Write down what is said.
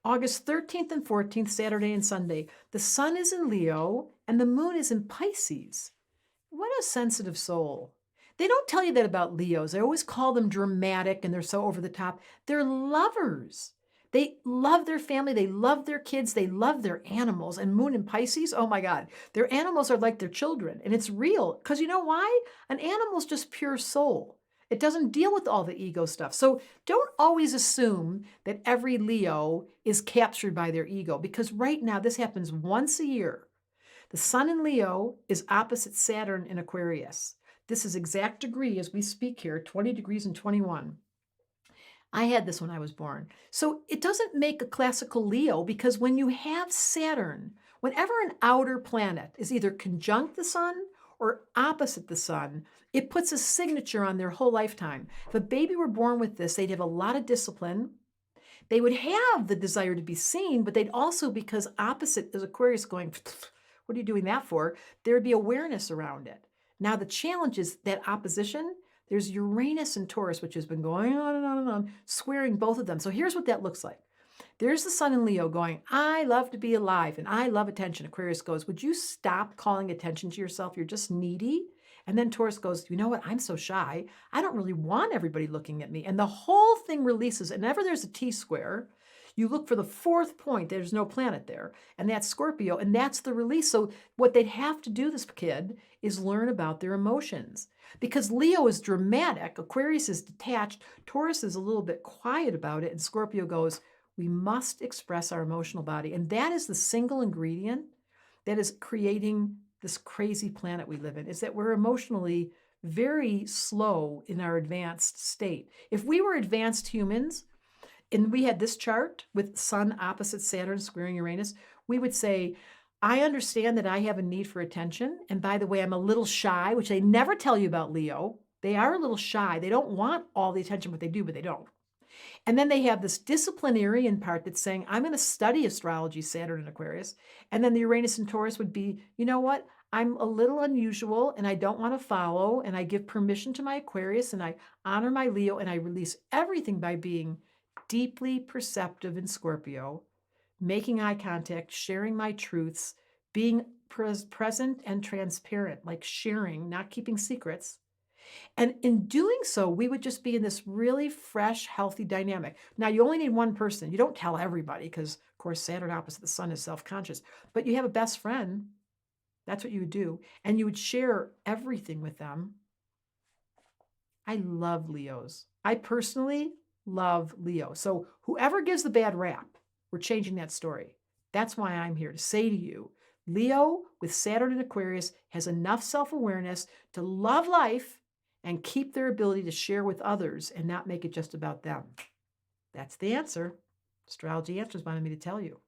August 13th and 14th, Saturday and Sunday. The sun is in Leo and the moon is in Pisces. What a sensitive soul. They don't tell you that about Leos. They always call them dramatic and they're so over the top. They're lovers. They love their family. They love their kids. They love their animals. And Moon and Pisces, oh my God, their animals are like their children. And it's real because you know why? An animal's just pure soul. It doesn't deal with all the ego stuff. So don't always assume that every Leo is captured by their ego because right now this happens once a year. The sun in Leo is opposite Saturn in Aquarius. This is exact degree as we speak here, 20 degrees and 21. I had this when I was born. So it doesn't make a classical Leo because when you have Saturn, whenever an outer planet is either conjunct the sun or opposite the sun, it puts a signature on their whole lifetime. If a baby were born with this, they'd have a lot of discipline. They would have the desire to be seen, but they'd also, because opposite is Aquarius going, what are you doing that for? There would be awareness around it. Now, the challenge is that opposition. There's Uranus and Taurus, which has been going on and on and on, squaring both of them. So here's what that looks like. There's the sun in Leo going, I love to be alive and I love attention. Aquarius goes, would you stop calling attention to yourself? You're just needy. And then Taurus goes, you know what? I'm so shy. I don't really want everybody looking at me. And the whole thing releases. And whenever there's a T square, you look for the fourth point. There's no planet there. And that's Scorpio. And that's the release. So what they'd have to do, this kid, is learn about their emotions. Because Leo is dramatic, Aquarius is detached, Taurus is a little bit quiet about it, and Scorpio goes, we must express our emotional body. And that is the single ingredient that is creating this crazy planet we live in, is that we're emotionally very slow in our advanced state. If we were advanced humans, and we had this chart with Sun opposite Saturn squaring Uranus, we would say, I understand that I have a need for attention. And by the way, I'm a little shy, which they never tell you about Leo. They are a little shy. They don't want all the attention, but they do, but they don't. And then they have this disciplinarian part that's saying, I'm going to study astrology, Saturn and Aquarius. And then the Uranus and Taurus would be, you know what? I'm a little unusual and I don't want to follow. And I give permission to my Aquarius and I honor my Leo and I release everything by being deeply perceptive in Scorpio, making eye contact, sharing my truths, being present and transparent, like sharing, not keeping secrets. And in doing so, we would just be in this really fresh, healthy dynamic. Now, you only need one person. You don't tell everybody because, of course, Saturn opposite the sun is self-conscious. But you have a best friend. That's what you would do. And you would share everything with them. I love Leos. I personally love Leo. So whoever gives the bad rap, we're changing that story. That's why I'm here to say to you, Leo with Saturn and Aquarius has enough self-awareness to love life and keep their ability to share with others and not make it just about them. That's the answer. Astrology Answers wanted me to tell you.